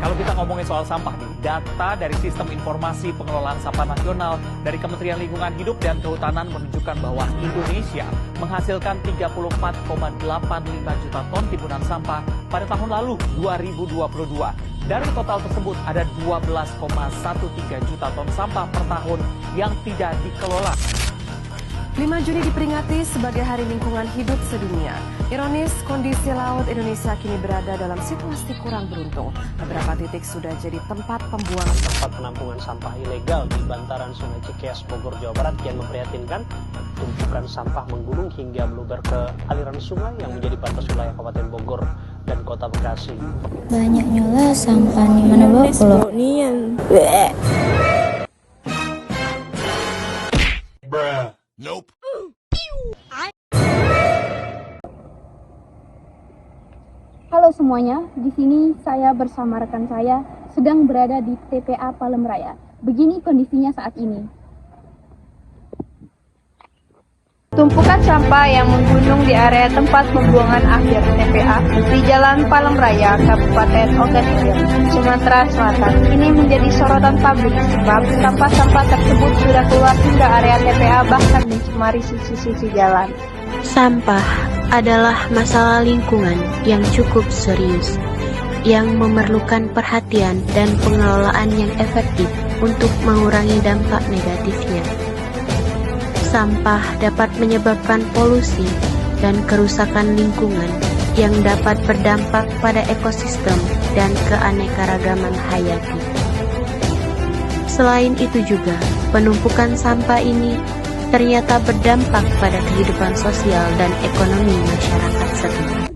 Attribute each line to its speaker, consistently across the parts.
Speaker 1: Kalau kita ngomongin soal sampah nih, data dari Sistem Informasi Pengelolaan Sampah Nasional dari Kementerian Lingkungan Hidup dan Kehutanan menunjukkan bahwa Indonesia menghasilkan 34,85 juta ton timbunan sampah pada tahun lalu 2022. Dari total tersebut ada 12,13 juta ton sampah per tahun yang tidak dikelola.
Speaker 2: 5 Juni diperingati sebagai Hari Lingkungan Hidup Sedunia. Ironis, kondisi laut Indonesia kini berada dalam situasi kurang beruntung. Beberapa titik sudah jadi tempat pembuangan.
Speaker 3: Tempat penampungan sampah ilegal di bantaran Sungai Cikeas, Bogor, Jawa Barat yang memprihatinkan. Tumpukan sampah menggunung hingga meluber ke aliran sungai yang menjadi batas wilayah Kabupaten Bogor dan Kota Bekasi.
Speaker 4: Banyaknya lah sampah di mana bawa nian.
Speaker 5: Nope.
Speaker 6: Halo semuanya, di sini saya bersama rekan saya sedang berada di TPA Palem Raya. Begini kondisinya saat ini. Tumpukan sampah yang menggunung di area tempat pembuangan akhir TPA di Jalan Palem Raya, Kabupaten Ogan Ilir, Sumatera Selatan. Ini menjadi sorotan publik sebab sampah-sampah tersebut sudah keluar hingga area TPA bahkan mencemari sisi-sisi jalan.
Speaker 4: Sampah adalah masalah lingkungan yang cukup serius, yang memerlukan perhatian dan pengelolaan yang efektif untuk mengurangi dampak negatifnya. Sampah dapat menyebabkan polusi dan kerusakan lingkungan yang dapat berdampak pada ekosistem dan keanekaragaman hayati. Selain itu juga, penumpukan sampah ini ternyata berdampak pada kehidupan sosial dan ekonomi masyarakat setempat.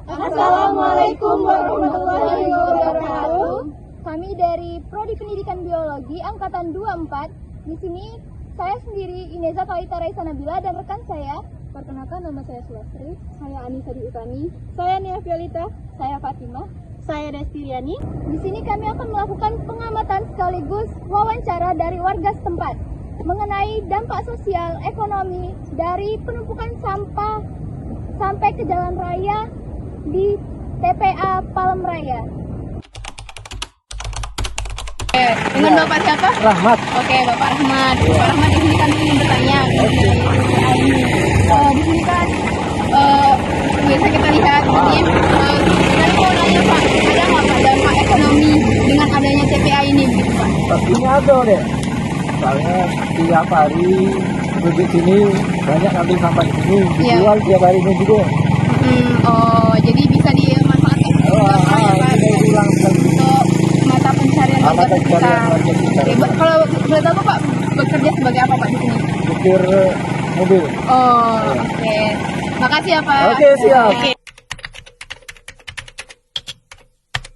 Speaker 6: Assalamualaikum warahmatullahi wabarakatuh. Kami dari Prodi Pendidikan Biologi Angkatan 24. Di sini saya sendiri Ineza Kalita Raisa Nabila dan rekan saya. Perkenalkan, nama saya Sulastri, saya Anissa Diutami, saya Nia Fiolita, saya Fatimah, saya Destiriani. Di sini kami akan melakukan pengamatan sekaligus wawancara dari warga setempat mengenai dampak sosial ekonomi dari penumpukan sampah sampai ke jalan raya di TPA Palem Raya. Dengan Bapak siapa?
Speaker 3: Rahmat.
Speaker 6: Oke, Bapak Rahmat. Bapak Rahmat, di sini kami ingin bertanya. Di sini kan biasa kita lihat ini. Saya mau nanya Pak, ada nggak Pak dampak ekonomi dengan adanya TPA ini, begitu Pak?
Speaker 7: Pastinya ada deh. Soalnya tiap hari di sini banyak ambil sampah di sini, dijual tiap hari ini juga.
Speaker 6: Oh, jadi bisa dimanfaatkan untuk mata pencarian warga sekitar. Kalau boleh tahu Pak, bekerja sebagai apa Pak di sini?
Speaker 7: Supir mobil.
Speaker 6: Oh, oke. Makasih ya Pak.
Speaker 7: Oke, siap.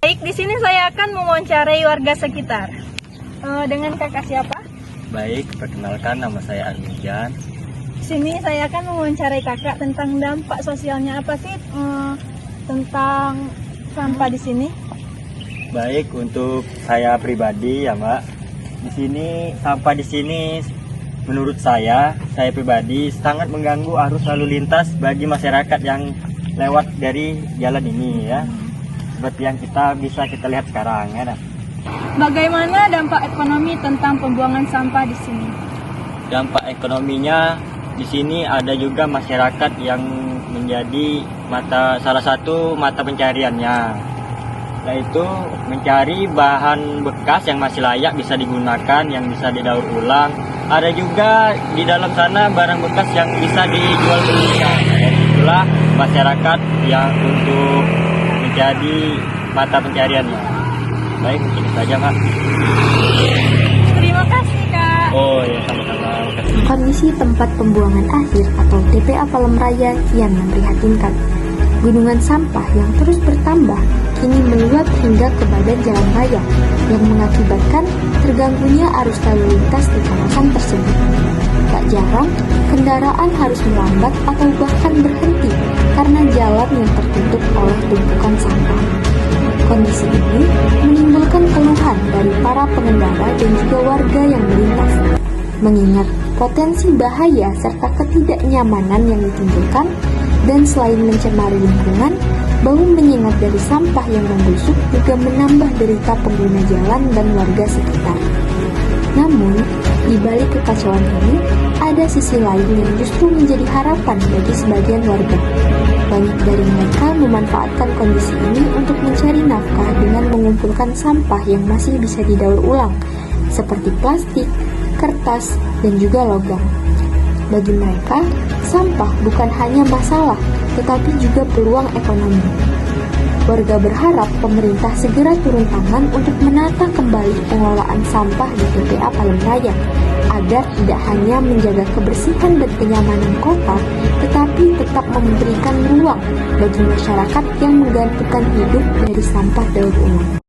Speaker 6: Baik, di sini saya akan mewawancarai warga sekitar. Dengan kakak siapa?
Speaker 8: Baik, perkenalkan nama saya Armijan.
Speaker 6: Di sini saya akan mewawancarai kakak tentang dampak sosialnya apa sih tentang sampah di sini?
Speaker 8: Baik, untuk saya pribadi ya Mbak, di sini sampah di sini menurut saya pribadi sangat mengganggu arus lalu lintas bagi masyarakat yang lewat dari jalan ini ya. Seperti yang bisa kita lihat sekarang ya.
Speaker 6: Bagaimana dampak ekonomi tentang pembuangan sampah di sini?
Speaker 8: Dampak ekonominya di sini ada juga masyarakat yang menjadi salah satu mata pencariannya, yaitu mencari bahan bekas yang masih layak bisa digunakan, yang bisa didaur ulang. Ada juga di dalam sana barang bekas yang bisa dijual belikan. Dan itulah masyarakat yang untuk menjadi mata pencariannya. Baik, ini saja Kak.
Speaker 6: Terima kasih Kak.
Speaker 8: Oh ya, sama-sama.
Speaker 4: Kondisi tempat pembuangan akhir atau TPA Palem Raya kian memprihatinkan. Gunungan sampah yang terus bertambah kini meluap hingga ke badan jalan raya yang mengakibatkan terganggunya arus lalu lintas di kawasan tersebut. Tak jarang, kendaraan harus melambat atau bahkan berhenti karena jalan yang tertutup oleh tumpukan sampah. Kondisi ini menimbulkan keluhan dari para pengendara dan juga warga yang melintas, mengingat potensi bahaya serta ketidaknyamanan yang ditimbulkan Dan selain mencemari lingkungan, bau menyengat dari sampah yang membusuk juga menambah derita pengguna jalan dan warga sekitar. Namun, di balik kekacauan ini, ada sisi lain yang justru menjadi harapan bagi sebagian warga. Banyak dari mereka memanfaatkan kondisi ini untuk mencari nafkah dengan mengumpulkan sampah yang masih bisa didaur ulang, seperti plastik, kertas, dan juga logam. Bagi mereka, sampah bukan hanya masalah, tetapi juga peluang ekonomi. Warga berharap pemerintah segera turun tangan untuk menata kembali pengelolaan sampah di TPA Palemraya, agar tidak hanya menjaga kebersihan dan kenyamanan kota, tetapi tetap memberikan ruang bagi masyarakat yang menggantungkan hidup dari sampah daur ulang.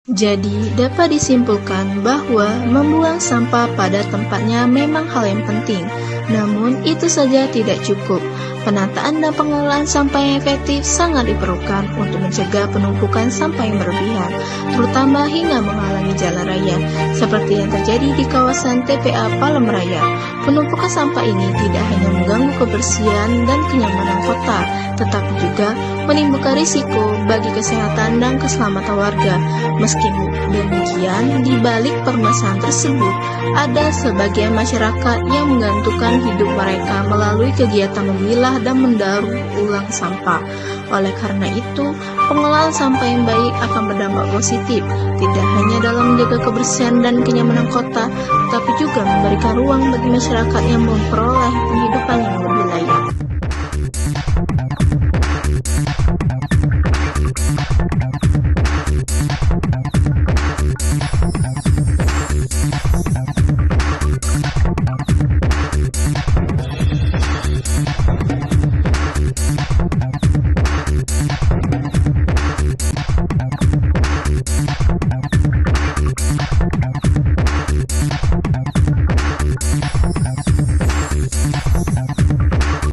Speaker 5: Jadi, dapat disimpulkan bahwa membuang sampah pada tempatnya memang hal yang penting, namun itu saja tidak cukup. Penataan dan pengelolaan sampah yang efektif sangat diperlukan untuk mencegah penumpukan sampah yang berlebihan, terutama hingga menghalangi jalan raya, seperti yang terjadi di kawasan TPA Palemraya. Penumpukan sampah ini tidak hanya mengganggu kebersihan dan kenyamanan kota, tetapi juga menimbulkan risiko bagi kesehatan dan keselamatan warga. Meski demikian, di balik permasalahan tersebut, ada sebagian masyarakat yang menggantungkan hidup mereka melalui kegiatan memilah dan mendaur ulang sampah. Oleh karena itu, pengelolaan sampah yang baik akan berdampak positif, tidak hanya dalam menjaga kebersihan dan kenyamanan kota, tetapi juga memberikan ruang bagi masyarakat yang memperoleh penghidupan yang lebih layak.